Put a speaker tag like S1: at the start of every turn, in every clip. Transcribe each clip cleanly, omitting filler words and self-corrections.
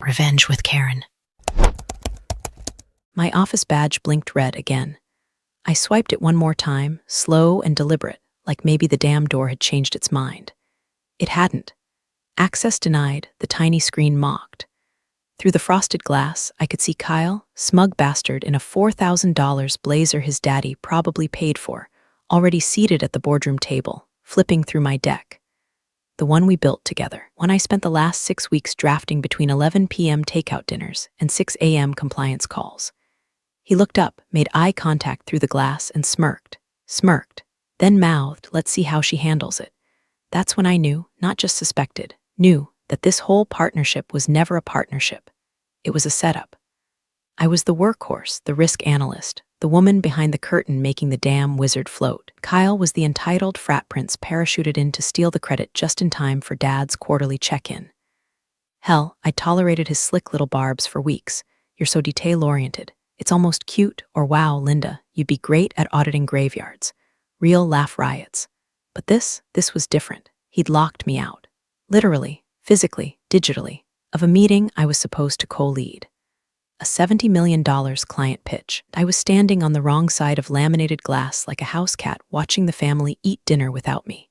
S1: Revenge with Karen.
S2: My office badge blinked red again. I swiped it one more time, slow and deliberate, like maybe the damn door had changed its mind. It hadn't. Access denied, the tiny screen mocked. Through the frosted glass, I could see Kyle, smug bastard in a $4,000 blazer his daddy probably paid for, already seated at the boardroom table, flipping through my deck. The one we built together, one I spent the last 6 weeks drafting between 11 p.m. takeout dinners and 6 a.m. compliance calls. He looked up, made eye contact through the glass, and smirked, then mouthed, "Let's see how she handles it." That's when I knew, not just suspected, knew that this whole partnership was never a partnership. It was a setup. I was the workhorse, the risk analyst, the woman behind the curtain making the damn wizard float. Kyle was the entitled frat prince parachuted in to steal the credit just in time for Dad's quarterly check-in. Hell, I tolerated his slick little barbs for weeks. "You're so detail-oriented. It's almost cute," or "Wow, Linda, you'd be great at auditing graveyards." Real laugh riots. But this was different. He'd locked me out. Literally, physically, digitally, of a meeting I was supposed to co-lead. A $70 million client pitch. I was standing on the wrong side of laminated glass like a house cat watching the family eat dinner without me.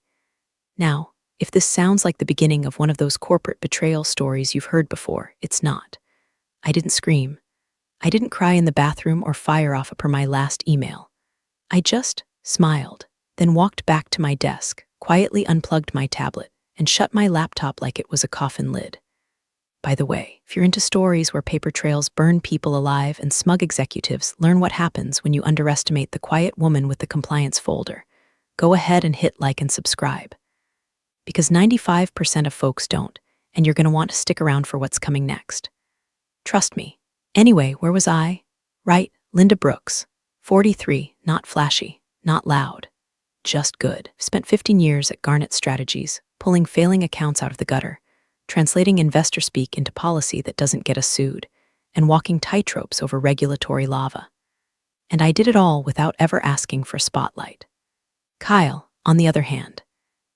S2: Now, if this sounds like the beginning of one of those corporate betrayal stories you've heard before, it's not. I didn't scream. I didn't cry in the bathroom or fire off per my last email. I just smiled, then walked back to my desk, quietly unplugged my tablet, and shut my laptop like it was a coffin lid. By the way, if you're into stories where paper trails burn people alive and smug executives learn what happens when you underestimate the quiet woman with the compliance folder, go ahead and hit like and subscribe. Because 95% of folks don't, and you're going to want to stick around for what's coming next. Trust me. Anyway, where was I? Right, Linda Brooks. 43, not flashy, not loud. Just good. Spent 15 years at Garnet Strategies, pulling failing accounts out of the gutter, translating investor speak into policy that doesn't get us sued, and walking tightropes over regulatory lava. And I did it all without ever asking for a spotlight. Kyle, on the other hand,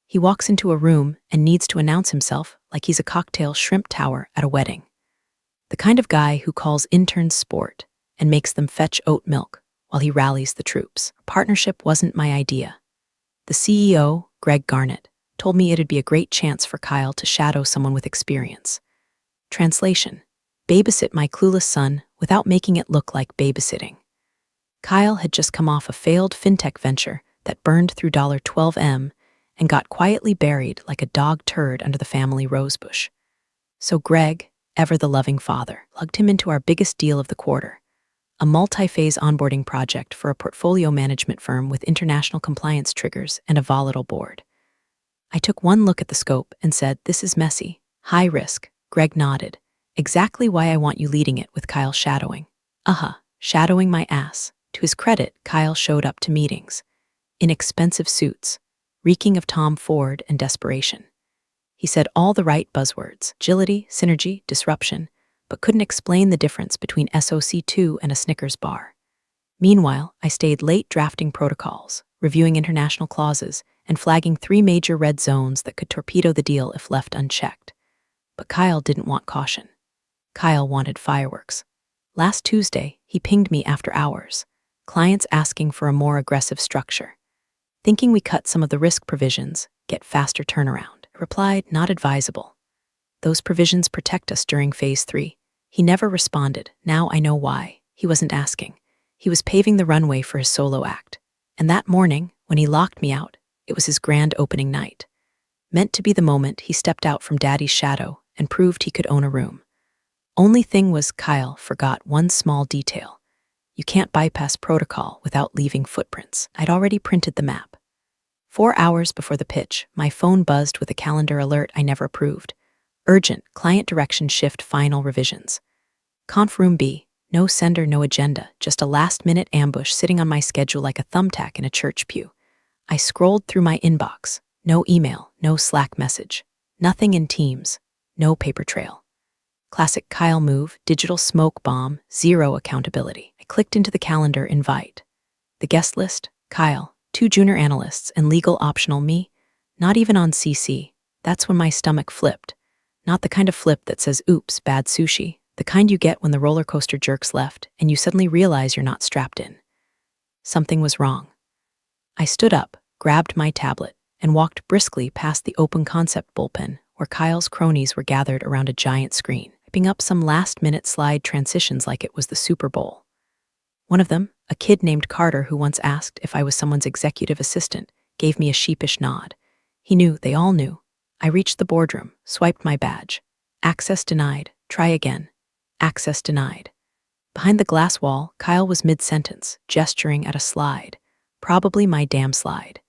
S2: he walks into a room and needs to announce himself like he's a cocktail shrimp tower at a wedding. The kind of guy who calls interns sport and makes them fetch oat milk while he rallies the troops. Partnership wasn't my idea. The CEO, Greg Garnett, told me it'd be a great chance for Kyle to shadow someone with experience. Translation: babysit my clueless son without making it look like babysitting. Kyle had just come off a failed fintech venture that burned through $12M and got quietly buried like a dog turd under the family rosebush. So Greg, ever the loving father, plugged him into our biggest deal of the quarter, a multi-phase onboarding project for a portfolio management firm with international compliance triggers and a volatile board. I took one look at the scope and said, "This is messy, high risk." Greg nodded. "Exactly why I want you leading it with Kyle shadowing." Shadowing my ass. To his credit, Kyle showed up to meetings. In expensive suits, reeking of Tom Ford and desperation. He said all the right buzzwords: agility, synergy, disruption, but couldn't explain the difference between SOC2 and a Snickers bar. Meanwhile, I stayed late drafting protocols, reviewing international clauses, and flagging 3 major red zones that could torpedo the deal if left unchecked. But Kyle didn't want caution. Kyle wanted fireworks. Last Tuesday, he pinged me after hours, clients asking for a more aggressive structure. Thinking we cut some of the risk provisions, get faster turnaround. I replied, "Not advisable. Those provisions protect us during phase 3. He never responded. Now I know why. He wasn't asking. He was paving the runway for his solo act. And that morning, when he locked me out, it was his grand opening night. Meant to be the moment he stepped out from Daddy's shadow and proved he could own a room. Only thing was, Kyle forgot one small detail. You can't bypass protocol without leaving footprints. I'd already printed the map. 4 hours before the pitch, my phone buzzed with a calendar alert I never approved. Urgent, client direction shift final revisions. Conf room B, no sender, no agenda, just a last-minute ambush sitting on my schedule like a thumbtack in a church pew. I scrolled through my inbox. No email, no Slack message. Nothing in Teams, no paper trail. Classic Kyle move, digital smoke bomb, zero accountability. I clicked into the calendar invite. The guest list, Kyle, 2 junior analysts, and legal optional me, not even on CC. That's when my stomach flipped. Not the kind of flip that says, oops, bad sushi. The kind you get when the roller coaster jerks left and you suddenly realize you're not strapped in. Something was wrong. I stood up, grabbed my tablet, and walked briskly past the open concept bullpen where Kyle's cronies were gathered around a giant screen, typing up some last-minute slide transitions like it was the Super Bowl. One of them, a kid named Carter who once asked if I was someone's executive assistant, gave me a sheepish nod. He knew, they all knew. I reached the boardroom, swiped my badge. Access denied. Try again. Access denied. Behind the glass wall, Kyle was mid-sentence, gesturing at a slide. Probably my damn slide.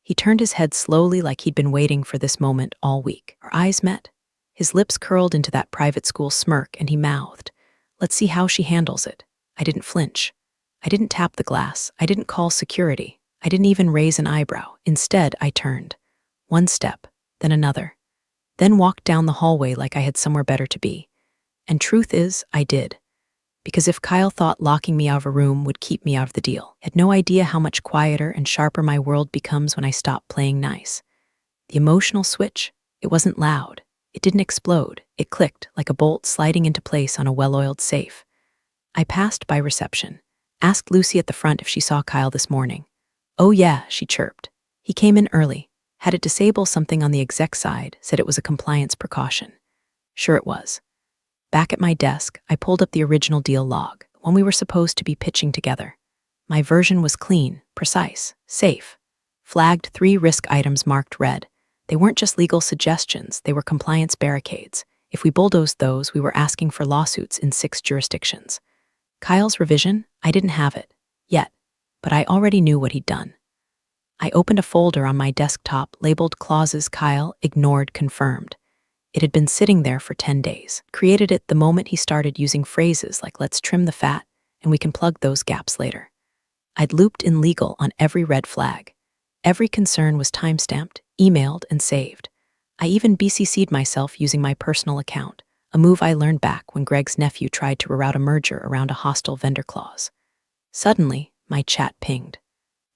S2: He turned his head slowly like he'd been waiting for this moment all week. Our eyes met. His lips curled into that private school smirk and he mouthed, "Let's see how she handles it." I didn't flinch. I didn't tap the glass. I didn't call security. I didn't even raise an eyebrow. Instead, I turned. One step, then another. Then walked down the hallway like I had somewhere better to be. And truth is, I did. Because if Kyle thought locking me out of a room would keep me out of the deal, he had no idea how much quieter and sharper my world becomes when I stop playing nice. The emotional switch, it wasn't loud. It didn't explode. It clicked like a bolt sliding into place on a well-oiled safe. I passed by reception. Asked Lucy at the front if she saw Kyle this morning. "Oh yeah," she chirped. "He came in early. Had it disable something on the exec side, said it was a compliance precaution." Sure it was. Back at my desk, I pulled up the original deal log, the one we were supposed to be pitching together. My version was clean, precise, safe. Flagged 3 risk items marked red. They weren't just legal suggestions, they were compliance barricades. If we bulldozed those, we were asking for lawsuits in 6 jurisdictions. Kyle's revision? I didn't have it. Yet. But I already knew what he'd done. I opened a folder on my desktop labeled Clauses Kyle Ignored Confirmed. It had been sitting there for 10 days. Created it the moment he started using phrases like "let's trim the fat," and we can plug those gaps later. I'd looped in legal on every red flag. Every concern was timestamped, emailed, and saved. I even BCC'd myself using my personal account, a move I learned back when Greg's nephew tried to reroute a merger around a hostile vendor clause. Suddenly, my chat pinged.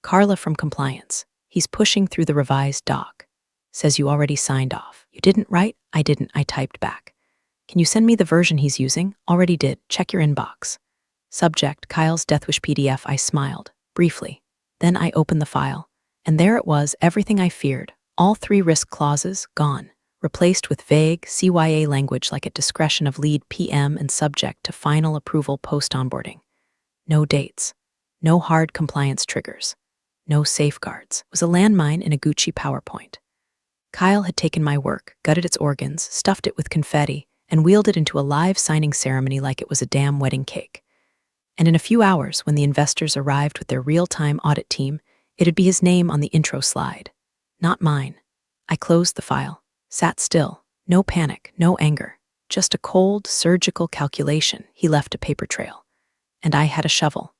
S2: "Carla from compliance. He's pushing through the revised doc. Says you already signed off." "You didn't, right?" "I didn't," I typed back. "Can you send me the version he's using?" "Already did. Check your inbox." Subject, Kyle's Deathwish PDF. I smiled, briefly. Then I opened the file. And there it was, everything I feared. All 3 risk clauses, gone. Replaced with vague, CYA language like at discretion of lead PM and subject to final approval post-onboarding. No dates. No hard compliance triggers. No safeguards. It was a landmine in a Gucci PowerPoint. Kyle had taken my work, gutted its organs, stuffed it with confetti, and wheeled it into a live signing ceremony like it was a damn wedding cake. And in a few hours, when the investors arrived with their real-time audit team, it'd be his name on the intro slide. Not mine. I closed the file, sat still, no panic, no anger, just a cold, surgical calculation. He left a paper trail. And I had a shovel.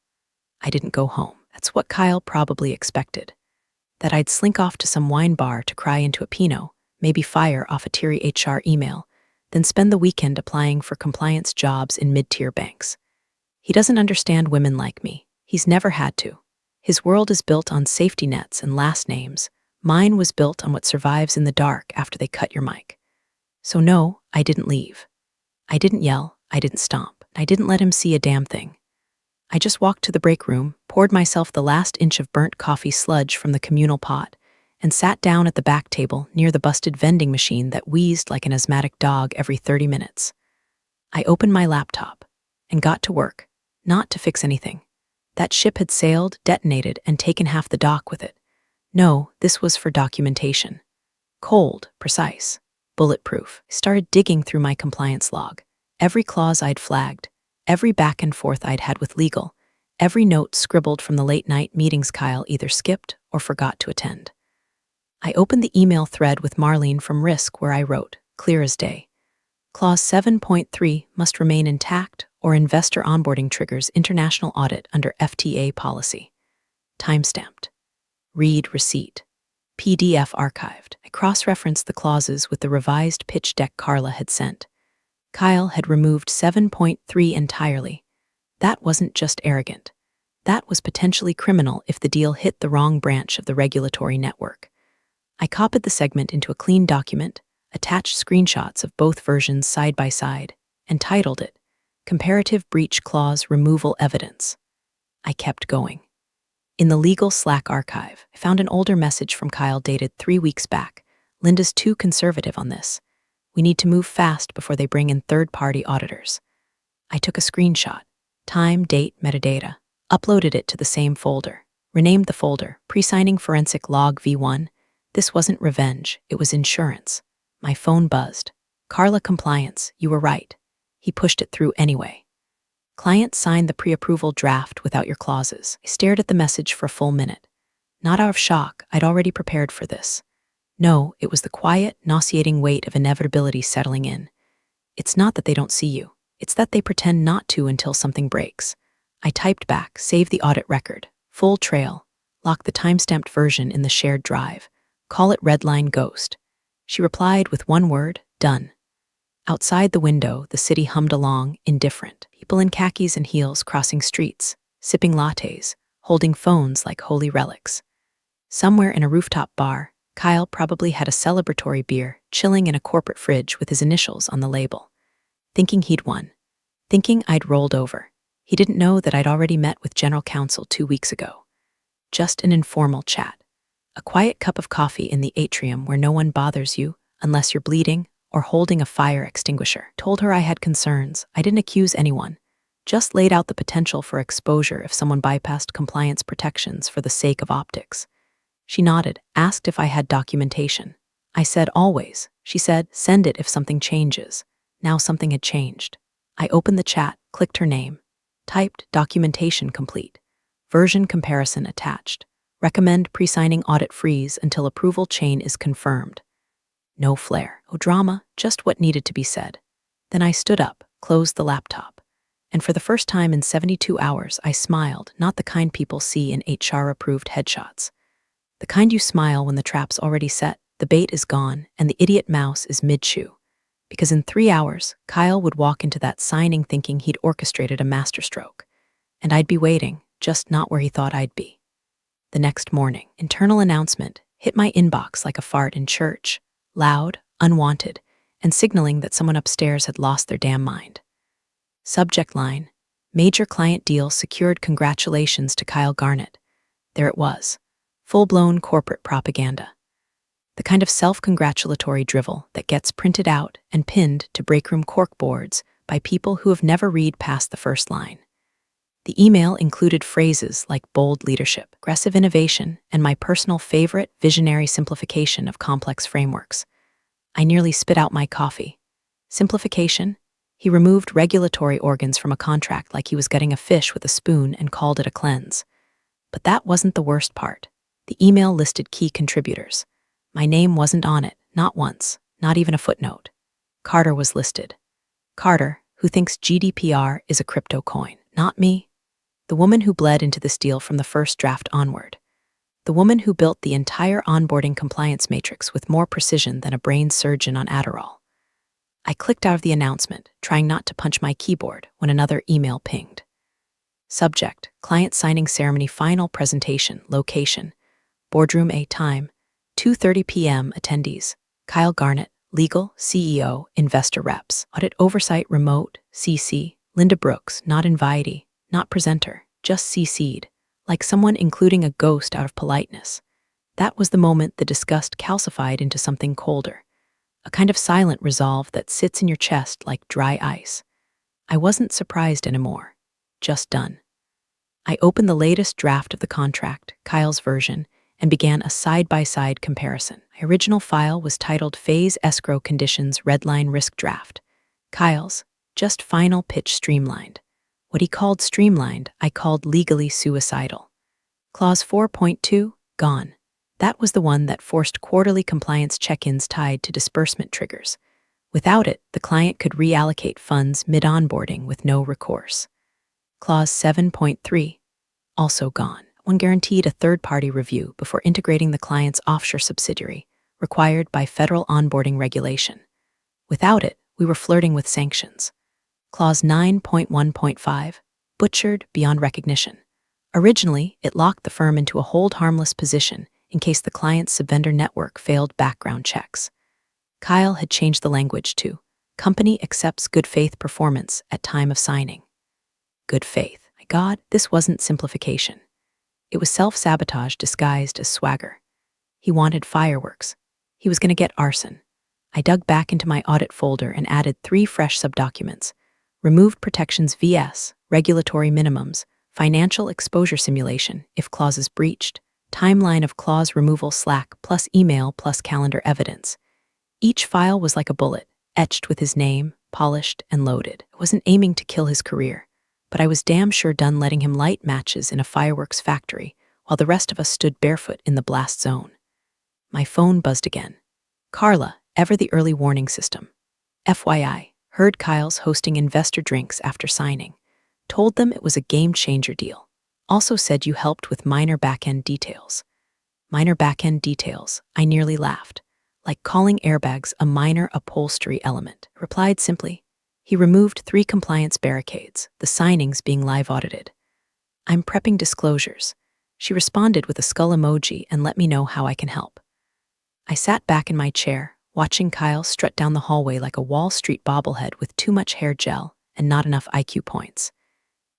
S2: I didn't go home. That's what Kyle probably expected. That I'd slink off to some wine bar to cry into a Pinot, maybe fire off a teary HR email, then spend the weekend applying for compliance jobs in mid-tier banks. He doesn't understand women like me. He's never had to. His world is built on safety nets and last names. Mine was built on what survives in the dark after they cut your mic. So no, I didn't leave. I didn't yell. I didn't stomp. I didn't let him see a damn thing. I just walked to the break room, poured myself the last inch of burnt coffee sludge from the communal pot, and sat down at the back table near the busted vending machine that wheezed like an asthmatic dog every 30 minutes. I opened my laptop and got to work, not to fix anything. That ship had sailed, detonated, and taken half the dock with it. No, this was for documentation. Cold, precise, bulletproof. I started digging through my compliance log. Every clause I'd flagged, every back and forth I'd had with legal, every note scribbled from the late-night meetings Kyle either skipped or forgot to attend. I opened the email thread with Marlene from Risk where I wrote, clear as day. Clause 7.3 must remain intact or investor onboarding triggers international audit under FTA policy. Timestamped. Read receipt. PDF archived. I cross-referenced the clauses with the revised pitch deck Carla had sent. Kyle had removed 7.3 entirely. That wasn't just arrogant. That was potentially criminal if the deal hit the wrong branch of the regulatory network. I copied the segment into a clean document, attached screenshots of both versions side by side, and titled it, Comparative Breach Clause Removal Evidence. I kept going. In the legal Slack archive, I found an older message from Kyle dated 3 weeks back. Linda's too conservative on this. We need to move fast before they bring in third-party auditors. I took a screenshot, time, date, metadata, uploaded it to the same folder, renamed the folder, Pre-Signing Forensic Log V1. This wasn't revenge, it was insurance. My phone buzzed. Carla Compliance, you were right. He pushed it through anyway. Client signed the pre-approval draft without your clauses. I stared at the message for a full minute. Not out of shock, I'd already prepared for this. No, it was the quiet, nauseating weight of inevitability settling in. It's not that they don't see you. It's that they pretend not to until something breaks. I typed back, save the audit record, full trail, lock the timestamped version in the shared drive, call it Redline Ghost. She replied with one word, done. Outside the window, the city hummed along, indifferent. People in khakis and heels crossing streets, sipping lattes, holding phones like holy relics. Somewhere in a rooftop bar, Kyle probably had a celebratory beer chilling in a corporate fridge with his initials on the label. Thinking he'd won. Thinking I'd rolled over. He didn't know that I'd already met with General Counsel 2 weeks ago. Just an informal chat. A quiet cup of coffee in the atrium where no one bothers you unless you're bleeding or holding a fire extinguisher. Told her I had concerns. I didn't accuse anyone. Just laid out the potential for exposure if someone bypassed compliance protections for the sake of optics. She nodded, asked if I had documentation. I said always. She said, send it if something changes. Now something had changed. I opened the chat, clicked her name, typed documentation complete, version comparison attached, recommend pre-signing audit freeze until approval chain is confirmed. No flair, no drama, just what needed to be said. Then I stood up, closed the laptop, and for the first time in 72 hours I smiled, not the kind people see in HR-approved headshots. The kind you smile when the trap's already set, the bait is gone, and the idiot mouse is mid-chew. Because in 3 hours, Kyle would walk into that signing thinking he'd orchestrated a masterstroke. And I'd be waiting, just not where he thought I'd be. The next morning, internal announcement hit my inbox like a fart in church, loud, unwanted, and signaling that someone upstairs had lost their damn mind. Subject line, major client deal secured, congratulations to Kyle Garnett. There it was, full-blown corporate propaganda. The kind of self-congratulatory drivel that gets printed out and pinned to breakroom corkboards by people who have never read past the first line. The email included phrases like bold leadership, aggressive innovation, and my personal favorite, visionary simplification of complex frameworks. I nearly spit out my coffee. Simplification? He removed regulatory organs from a contract like he was gutting a fish with a spoon and called it a cleanse. But that wasn't the worst part. The email listed key contributors. My name wasn't on it, not once, not even a footnote. Carter was listed. Carter, who thinks GDPR is a crypto coin. Not me. The woman who bled into this deal from the first draft onward. The woman who built the entire onboarding compliance matrix with more precision than a brain surgeon on Adderall. I clicked out of the announcement, trying not to punch my keyboard when another email pinged. Subject, client signing ceremony final presentation, location, boardroom A time, 2:30 p.m. attendees, Kyle Garnett, legal, CEO, investor reps, audit oversight remote, CC, Linda Brooks, not invitee, not presenter, just CC'd, like someone including a ghost out of politeness. That was the moment the disgust calcified into something colder, a kind of silent resolve that sits in your chest like dry ice. I wasn't surprised anymore, just done. I opened the latest draft of the contract, Kyle's version, and began a side-by-side comparison. My original file was titled Phase Escrow Conditions Redline Risk Draft. Kyle's, just final pitch streamlined. What he called streamlined, I called legally suicidal. Clause 4.2, gone. That was the one that forced quarterly compliance check-ins tied to disbursement triggers. Without it, the client could reallocate funds mid-onboarding with no recourse. Clause 7.3, also gone. One guaranteed a third-party review before integrating the client's offshore subsidiary, required by federal onboarding regulation. Without it, we were flirting with sanctions. Clause 9.1.5, butchered beyond recognition. Originally, it locked the firm into a hold harmless position in case the client's subvendor network failed background checks. Kyle had changed the language to, company accepts good faith performance at time of signing. Good faith. My God, this wasn't simplification. It was self-sabotage disguised as swagger. He wanted fireworks. He was going to get arson. I dug back into my audit folder and added 3 fresh subdocuments. Removed protections vs. regulatory minimums, financial exposure simulation if clauses breached, timeline of clause removal Slack plus email plus calendar evidence. Each file was like a bullet, etched with his name, polished and loaded. I wasn't aiming to kill his career, but I was damn sure done letting him light matches in a fireworks factory while the rest of us stood barefoot in the blast zone. My phone buzzed again. Carla, ever the early warning system. FYI, heard Kyle's hosting investor drinks after signing. Told them it was a game-changer deal. Also said you helped with minor back-end details. Minor back-end details, I nearly laughed. Like calling airbags a minor upholstery element. Replied simply. He removed 3 compliance barricades, the signings being live audited. I'm prepping disclosures. She responded with a skull emoji and let me know how I can help. I sat back in my chair, watching Kyle strut down the hallway like a Wall Street bobblehead with too much hair gel and not enough IQ points.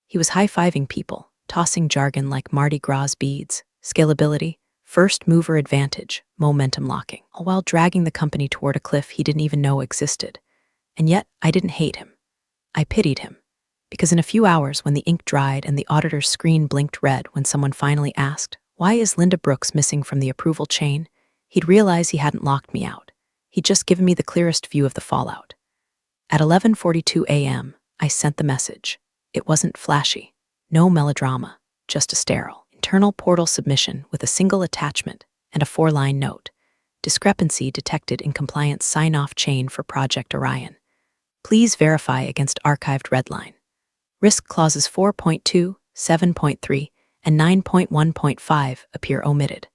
S2: He was high-fiving people, tossing jargon like Mardi Gras beads, scalability, first mover advantage, momentum locking, all while dragging the company toward a cliff he didn't even know existed. And yet, I didn't hate him. I pitied him. Because in a few hours, when the ink dried and the auditor's screen blinked red when someone finally asked, "Why is Linda Brooks missing from the approval chain?" he'd realize he hadn't locked me out. He'd just given me the clearest view of the fallout. At 11:42 a.m., I sent the message. It wasn't flashy. No melodrama, just a sterile, internal portal submission with a single attachment and a 4-line note. Discrepancy detected in compliance sign-off chain for Project Orion. Please verify against archived redline. Risk clauses 4.2, 7.3, and 9.1.5 appear omitted.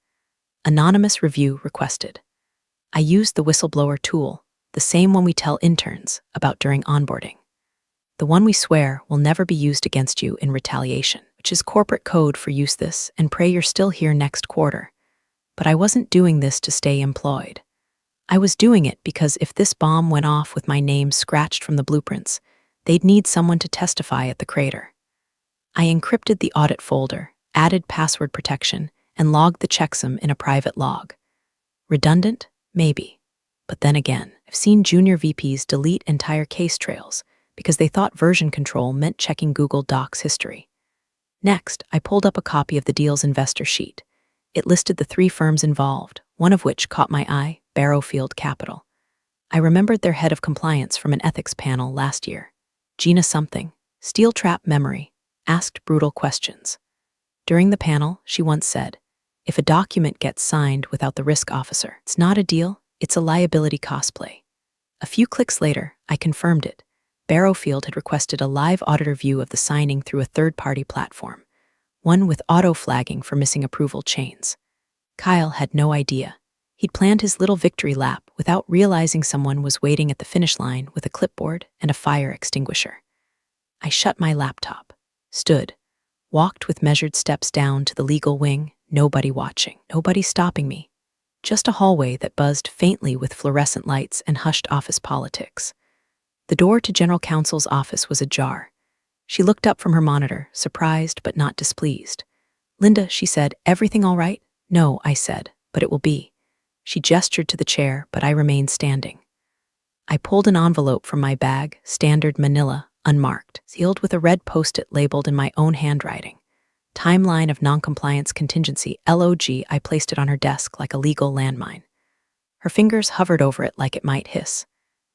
S2: Anonymous review requested. I used the whistleblower tool, the same one we tell interns about during onboarding. The one we swear will never be used against you in retaliation, which is corporate code for use this and pray you're still here next quarter. But I wasn't doing this to stay employed. I was doing it because if this bomb went off with my name scratched from the blueprints, they'd need someone to testify at the crater. I encrypted the audit folder, added password protection, and logged the checksum in a private log. Redundant? Maybe. But then again, I've seen junior VPs delete entire case trails because they thought version control meant checking Google Docs history. Next, I pulled up a copy of the deal's investor sheet. It listed the 3 firms involved, one of which caught my eye, Barrowfield Capital. I remembered their head of compliance from an ethics panel last year. Gina something, steel trap memory, asked brutal questions. During the panel, she once said, "If a document gets signed without the risk officer, it's not a deal, it's a liability cosplay." A few clicks later, I confirmed it. Barrowfield had requested a live auditor view of the signing through a third-party platform, one with auto-flagging for missing approval chains. Kyle had no idea. He'd planned his little victory lap without realizing someone was waiting at the finish line with a clipboard and a fire extinguisher. I shut my laptop, stood, walked with measured steps down to the legal wing, nobody watching, nobody stopping me. Just a hallway that buzzed faintly with fluorescent lights and hushed office politics. The door to General Counsel's office was ajar. She looked up from her monitor, surprised but not displeased. "Linda," she said, "everything all right?" "No," I said, "but it will be." She gestured to the chair, but I remained standing. I pulled an envelope from my bag, standard manila, unmarked, sealed with a red post-it labeled in my own handwriting. Timeline of Noncompliance Contingency, LOG. I placed it on her desk like a legal landmine. Her fingers hovered over it like it might hiss.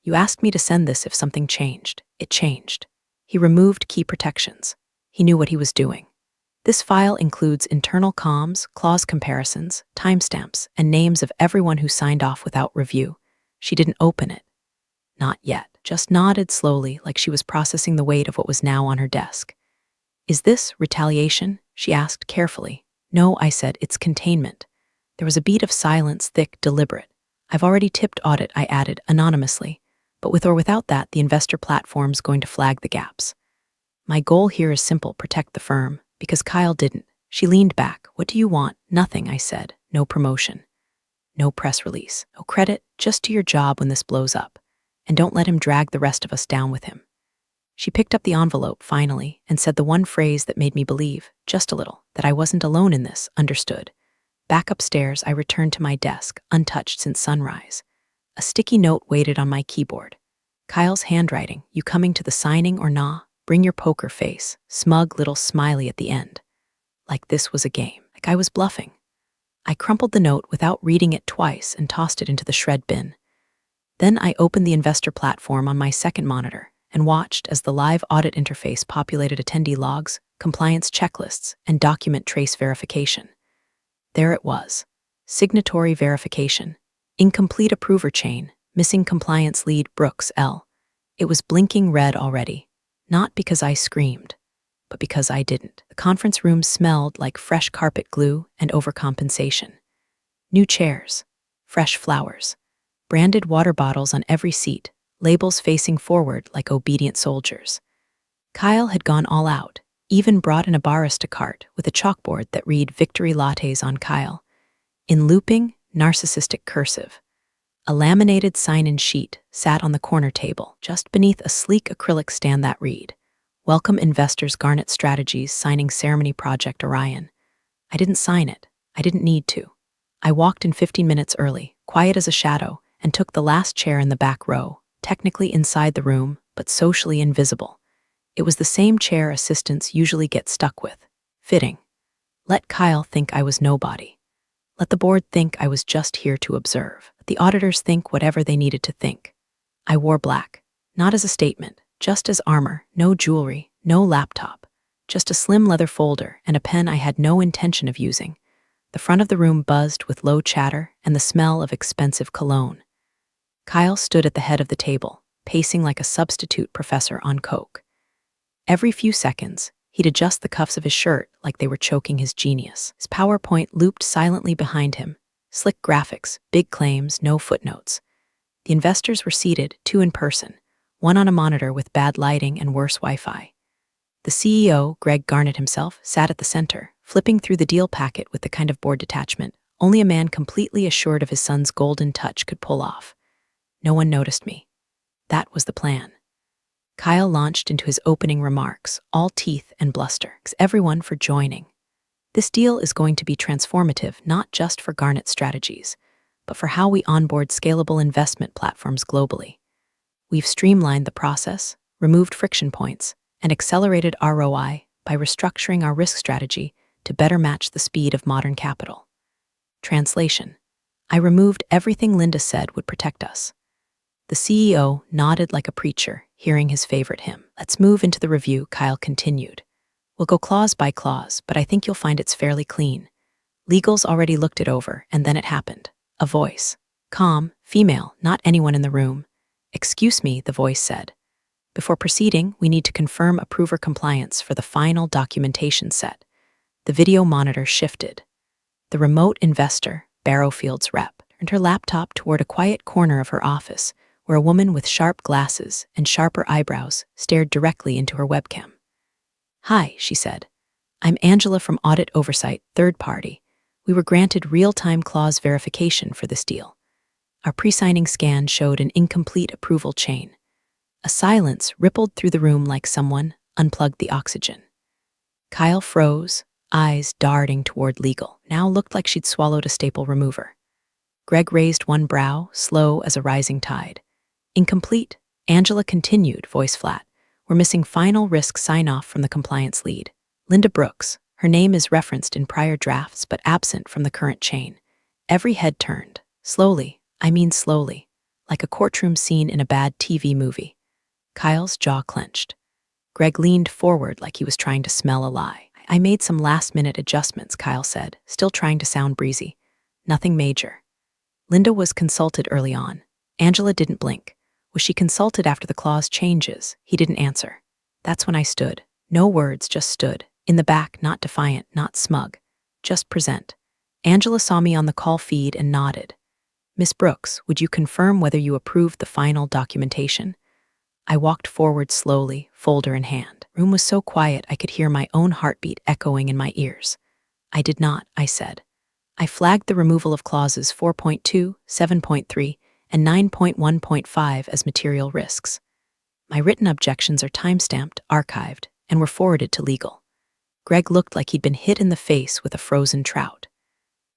S2: "You asked me to send this if something changed. It changed." He removed key protections. He knew what he was doing. This file includes internal comms, clause comparisons, timestamps, and names of everyone who signed off without review. She didn't open it. Not yet, just nodded slowly like she was processing the weight of what was now on her desk. "Is this retaliation?" she asked carefully. "No," I said, "it's containment." There was a beat of silence, thick, deliberate. "I've already tipped Audit," I added, anonymously. "But with or without that, the investor platform's going to flag the gaps. My goal here is simple, protect the firm." Because Kyle didn't. She leaned back. "What do you want?" "Nothing," I said. "No promotion." no press release, no credit, just do your job when this blows up. And don't let him drag the rest of us down with him. She picked up the envelope, finally, and said the one phrase that made me believe, just a little, that I wasn't alone in this, understood. Back upstairs, I returned to my desk, untouched since sunrise. A sticky note waited on my keyboard. Kyle's handwriting, you coming to the signing or nah? Bring your poker face, smug little smiley at the end. Like this was a game, like I was bluffing. I crumpled the note without reading it twice and tossed it into the shred bin. Then I opened the investor platform on my second monitor and watched as the live audit interface populated attendee logs, compliance checklists, and document trace verification. There it was. Signatory verification. Incomplete approver chain. Missing compliance lead Brooks L. It was blinking red already. Not because I screamed, but because I didn't. The conference room smelled like fresh carpet glue and overcompensation. New chairs. Fresh flowers. Branded water bottles on every seat. Labels facing forward like obedient soldiers. Kyle had gone all out, even brought in a barista cart with a chalkboard that read Victory Lattes on Kyle. In looping, narcissistic cursive. A laminated sign-in sheet sat on the corner table, just beneath a sleek acrylic stand that read, Welcome Investors Garnet Strategies Signing Ceremony Project Orion. I didn't sign it. I didn't need to. I walked in 15 minutes early, quiet as a shadow, and took the last chair in the back row, technically inside the room, but socially invisible. It was the same chair assistants usually get stuck with. Fitting. Let Kyle think I was nobody. Let the board think I was just here to observe. Let the auditors think whatever they needed to think. I wore black, not as a statement, just as armor, no jewelry, no laptop, just a slim leather folder and a pen I had no intention of using. The front of the room buzzed with low chatter and the smell of expensive cologne. Kyle stood at the head of the table, pacing like a substitute professor on coke. Every few seconds, he'd adjust the cuffs of his shirt like they were choking his genius. His PowerPoint looped silently behind him. Slick graphics, big claims, no footnotes. The investors were seated, two in person, one on a monitor with bad lighting and worse Wi-Fi. The CEO, Greg Garnett himself, sat at the center, flipping through the deal packet with the kind of board detachment only a man completely assured of his son's golden touch could pull off. No one noticed me. That was the plan. Kyle launched into his opening remarks, all teeth and bluster. Thanks everyone for joining. This deal is going to be transformative not just for Garnet Strategies, but for how we onboard scalable investment platforms globally. We've streamlined the process, removed friction points, and accelerated ROI by restructuring our risk strategy to better match the speed of modern capital. Translation: I removed everything Linda said would protect us. The CEO nodded like a preacher, hearing his favorite hymn. Let's move into the review, Kyle continued. We'll go clause by clause, but I think you'll find it's fairly clean. Legals already looked it over, and then it happened. A voice. Calm, female, not anyone in the room. Excuse me, the voice said. Before proceeding, we need to confirm approver compliance for the final documentation set. The video monitor shifted. The remote investor, Barrowfield's rep, turned her laptop toward a quiet corner of her office, where a woman with sharp glasses and sharper eyebrows stared directly into her webcam. Hi, she said. I'm Angela from Audit Oversight, third party. We were granted real-time clause verification for this deal. Our pre-signing scan showed an incomplete approval chain. A silence rippled through the room like someone unplugged the oxygen. Kyle froze, eyes darting toward legal. Now looked like she'd swallowed a staple remover. Greg raised one brow, slow as a rising tide. Incomplete, Angela continued, voice flat. We're missing final risk sign-off from the compliance lead. Linda Brooks. Her name is referenced in prior drafts but absent from the current chain. Every head turned. Slowly, like a courtroom scene in a bad TV movie. Kyle's jaw clenched. Greg leaned forward like he was trying to smell a lie. I made some last-minute adjustments, Kyle said, still trying to sound breezy. Nothing major. Linda was consulted early on. Angela didn't blink. Was she consulted after the clause changes? He didn't answer. That's when I stood. No words, just stood. In the back, not defiant, not smug. Just present. Angela saw me on the call feed and nodded. Miss Brooks, would you confirm whether you approved the final documentation? I walked forward slowly, folder in hand. The room was so quiet I could hear my own heartbeat echoing in my ears. I did not, I said. I flagged the removal of clauses 4.2, 7.3, and 9.1.5 as material risks. My written objections are timestamped, archived, and were forwarded to legal. Greg looked like he'd been hit in the face with a frozen trout.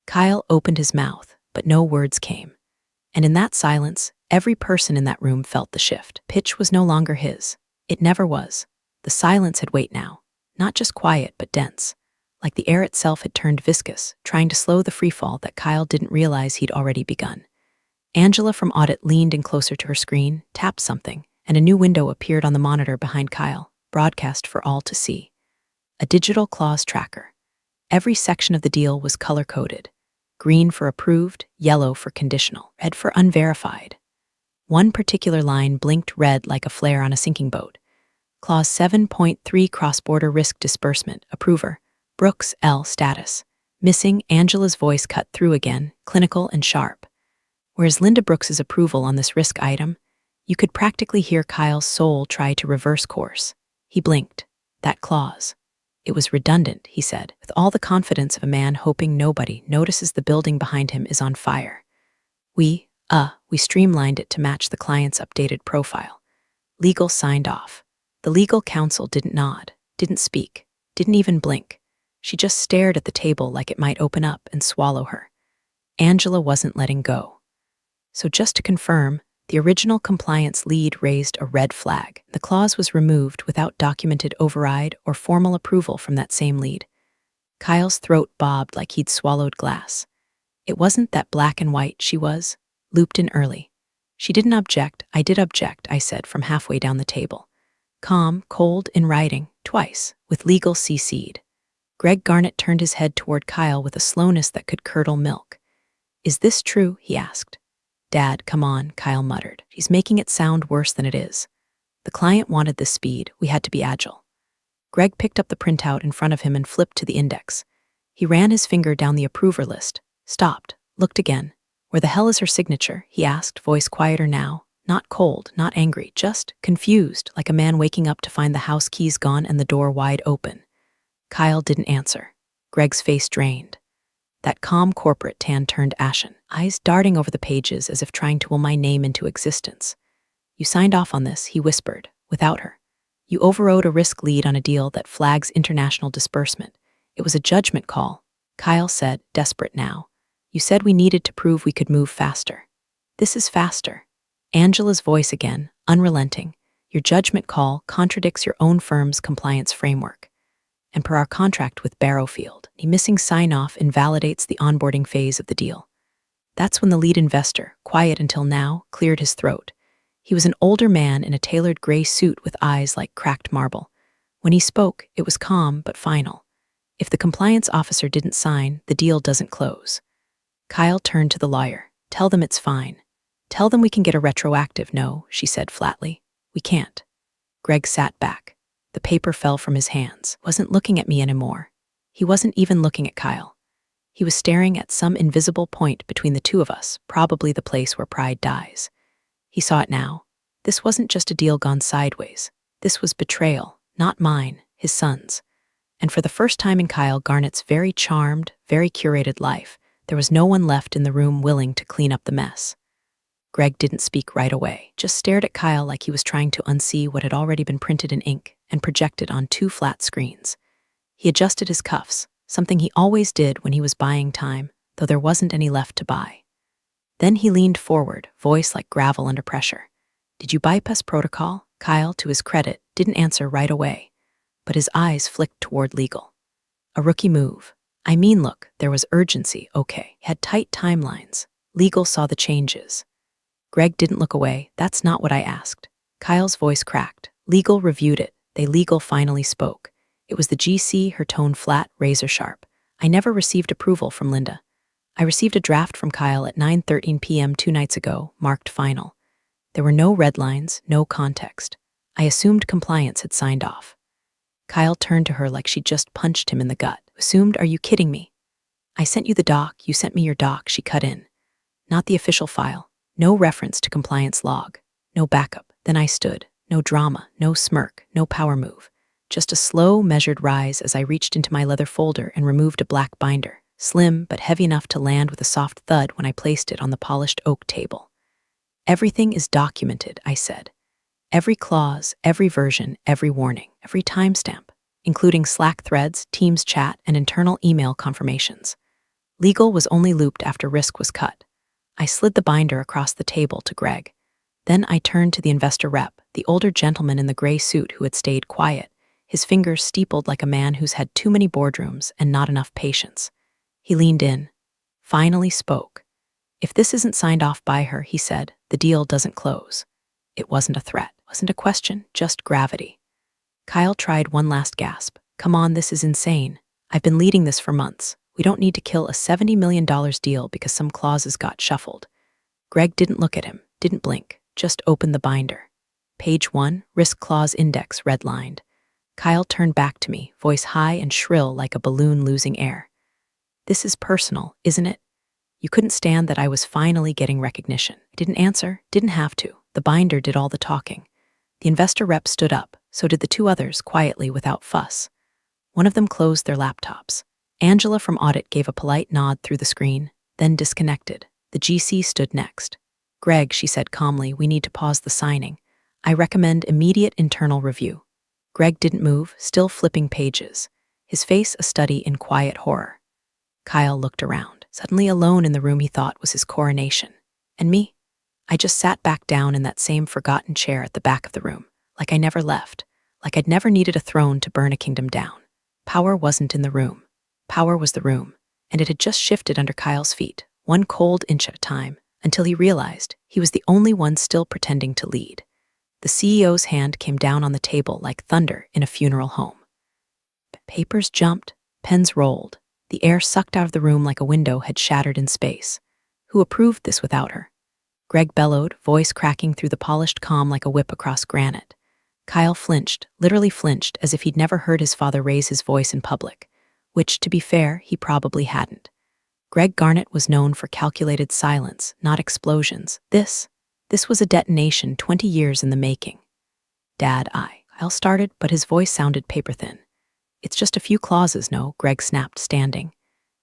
S2: Kyle opened his mouth, but no words came. And in that silence, every person in that room felt the shift. Pitch was no longer his. It never was. The silence had weight now, not just quiet but dense, like the air itself had turned viscous, trying to slow the freefall that Kyle didn't realize he'd already begun. Angela from Audit leaned in closer to her screen, tapped something, and a new window appeared on the monitor behind Kyle, broadcast for all to see. A digital clause tracker. Every section of the deal was color-coded. Green for approved, yellow for conditional, red for unverified. One particular line blinked red like a flare on a sinking boat. Clause 7.3 cross-border risk disbursement, approver, Brooks L. status. Missing, Angela's voice cut through again, clinical and sharp. Whereas Linda Brooks's approval on this risk item, you could practically hear Kyle's soul try to reverse course. He blinked. That clause. It was redundant, he said, with all the confidence of a man hoping nobody notices the building behind him is on fire. We streamlined it to match the client's updated profile. Legal signed off. The legal counsel didn't nod, didn't speak, didn't even blink. She just stared at the table like it might open up and swallow her. Angela wasn't letting go. So just to confirm, the original compliance lead raised a red flag. The clause was removed without documented override or formal approval from that same lead. Kyle's throat bobbed like he'd swallowed glass. It wasn't that black and white she was, looped in early. She didn't object, I did object, I said from halfway down the table. Calm, cold, in writing, twice, with legal CC'd. Greg Garnett turned his head toward Kyle with a slowness that could curdle milk. Is this true? He asked. Dad, come on, Kyle muttered. She's making it sound worse than it is. The client wanted this speed. We had to be agile. Greg picked up the printout in front of him and flipped to the index. He ran his finger down the approver list, stopped, looked again. Where the hell is her signature? He asked, voice quieter now. Not cold, not angry, just confused, like a man waking up to find the house keys gone and the door wide open. Kyle didn't answer. Greg's face drained. That calm corporate tan turned ashen, eyes darting over the pages as if trying to will my name into existence. You signed off on this, he whispered, without her. You overrode a risk lead on a deal that flags international disbursement. It was a judgment call, Kyle said, desperate now. You said we needed to prove we could move faster. This is faster. Angela's voice again, unrelenting. Your judgment call contradicts your own firm's compliance framework. And per our contract with Barrowfield, the missing sign-off invalidates the onboarding phase of the deal. That's when the lead investor, quiet until now, cleared his throat. He was an older man in a tailored gray suit with eyes like cracked marble. When he spoke, it was calm but final. If the compliance officer didn't sign, the deal doesn't close. Kyle turned to the lawyer. Tell them it's fine. Tell them we can get a retroactive no, she said flatly. We can't. Greg sat back. The paper fell from his hands. Wasn't looking at me anymore. He wasn't even looking at Kyle. He was staring at some invisible point between the two of us, probably the place where pride dies. He saw it now. This wasn't just a deal gone sideways. This was betrayal, not mine, his son's. And for the first time in Kyle Garnett's very charmed, very curated life, there was no one left in the room willing to clean up the mess. Greg didn't speak right away, just stared at Kyle like he was trying to unsee what had already been printed in ink and projected on two flat screens. He adjusted his cuffs, something he always did when he was buying time, though there wasn't any left to buy. Then he leaned forward, voice like gravel under pressure. Did you bypass protocol? Kyle, to his credit, didn't answer right away, but his eyes flicked toward legal. A rookie move. I mean, look, there was urgency, okay. Had tight timelines. Legal saw the changes. Greg didn't look away. That's not what I asked. Kyle's voice cracked. Legal reviewed it. Legal finally spoke. It was the GC, her tone flat, razor sharp. I never received approval from Linda. I received a draft from Kyle at 9:13 p.m. 2 nights ago, marked final. There were no red lines, no context. I assumed compliance had signed off. Kyle turned to her like she'd just punched him in the gut. Assumed, are you kidding me? I sent you the doc, you sent me your doc, she cut in. Not the official file. No reference to compliance log. No backup. Then I stood. No drama, no smirk, no power move. Just a slow, measured rise as I reached into my leather folder and removed a black binder. slim but heavy enough to land with a soft thud when I placed it on the polished oak table. "Everything is documented," I said. "Every clause, every version, every warning, every timestamp, including Slack threads, Teams chat, and internal email confirmations. Legal was only looped after risk was cut." I slid the binder across the table to Greg. Then I turned to the investor rep, the older gentleman in the gray suit who had stayed quiet, his fingers steepled like a man who's had too many boardrooms and not enough patience. He leaned in, finally spoke. "If this isn't signed off by her," he said, "the deal doesn't close." It wasn't a threat, wasn't a question, just gravity. Kyle tried one last gasp. "Come on, this is insane. I've been leading this for months. We don't need to kill a $70 million deal because some clauses got shuffled." Greg didn't look at him, didn't blink, just opened the binder. Page 1, Risk Clause Index, redlined. Kyle turned back to me, voice high and shrill like a balloon losing air. "This is personal, isn't it? You couldn't stand that I was finally getting recognition." I didn't answer, didn't have to. The binder did all the talking. The investor rep stood up, so did the two others, quietly without fuss. One of them closed their laptops. Angela from Audit gave a polite nod through the screen, then disconnected. The GC stood next. "Greg," she said calmly, "we need to pause the signing. I recommend immediate internal review." Greg didn't move, still flipping pages, his face a study in quiet horror. Kyle looked around, suddenly alone in the room he thought was his coronation. And me? I just sat back down in that same forgotten chair at the back of the room, like I never left, like I'd never needed a throne to burn a kingdom down. Power wasn't in the room. Power was the room, and it had just shifted under Kyle's feet, one cold inch at a time, until he realized he was the only one still pretending to lead. The CEO's hand came down on the table like thunder in a funeral home. Papers jumped, pens rolled, the air sucked out of the room like a window had shattered in space. Who approved this without her? Greg bellowed, voice cracking through the polished calm like a whip across granite. Kyle flinched, literally flinched, as if he'd never heard his father raise his voice in public, which, to be fair, he probably hadn't. Greg Garnett was known for calculated silence, not explosions. This was a detonation 20 years in the making. "Dad, Kyle started, but his voice sounded paper-thin. "It's just a few clauses, no," Greg snapped, standing.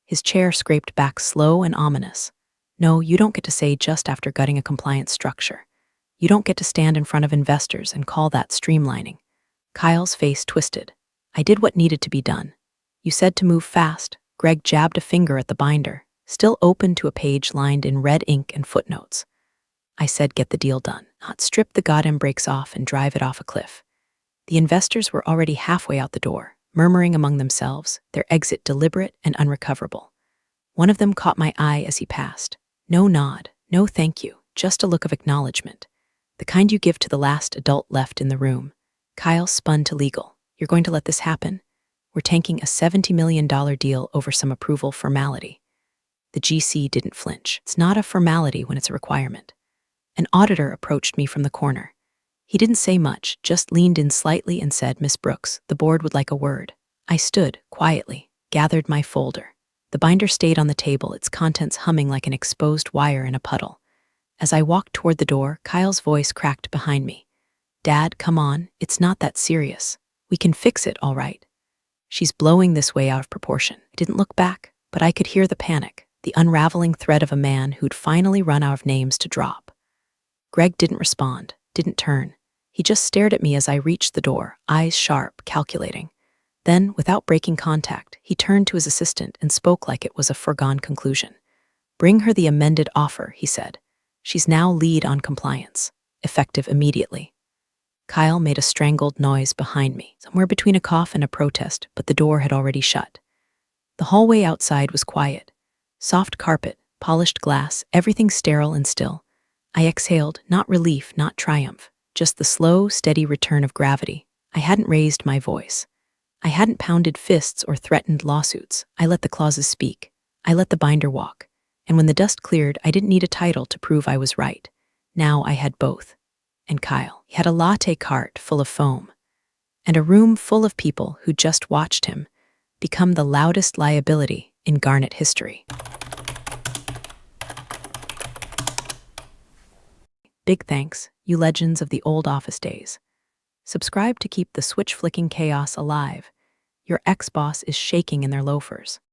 S2: His chair scraped back slow and ominous. "No, you don't get to say just after gutting a compliance structure. You don't get to stand in front of investors and call that streamlining." Kyle's face twisted. "I did what needed to be done. You said to move fast." Greg jabbed a finger at the binder, still open to a page lined in red ink and footnotes. "I said get the deal done, not strip the goddamn brakes off and drive it off a cliff." The investors were already halfway out the door, murmuring among themselves, their exit deliberate and unrecoverable. One of them caught my eye as he passed. No nod, no thank you, just a look of acknowledgement. The kind you give to the last adult left in the room. Kyle spun to legal. "You're going to let this happen? We're tanking a $70 million deal over some approval formality." The GC didn't flinch. "It's not a formality when it's a requirement." An auditor approached me from the corner. He didn't say much, just leaned in slightly and said, "Miss Brooks, the board would like a word." I stood, quietly, gathered my folder. The binder stayed on the table, its contents humming like an exposed wire in a puddle. As I walked toward the door, Kyle's voice cracked behind me. "Dad, come on, it's not that serious. We can fix it, all right. She's blowing this way out of proportion." I didn't look back, but I could hear the panic, the unraveling thread of a man who'd finally run out of names to drop. Greg didn't respond, didn't turn. He just stared at me as I reached the door, eyes sharp, calculating. Then, without breaking contact, he turned to his assistant and spoke like it was a foregone conclusion. "Bring her the amended offer," he said. "She's now lead on compliance, effective immediately." Kyle made a strangled noise behind me, somewhere between a cough and a protest, but the door had already shut. The hallway outside was quiet. Soft carpet, polished glass, everything sterile and still. I exhaled, not relief, not triumph, just the slow, steady return of gravity. I hadn't raised my voice. I hadn't pounded fists or threatened lawsuits. I let the clauses speak. I let the binder walk. And when the dust cleared, I didn't need a title to prove I was right. Now I had both. And Kyle, he had a latte cart full of foam. And a room full of people who just watched him become the loudest liability in Garnet history. Big thanks, you legends of the old office days. Subscribe to keep the switch-flicking chaos alive. Your ex-boss is shaking in their loafers.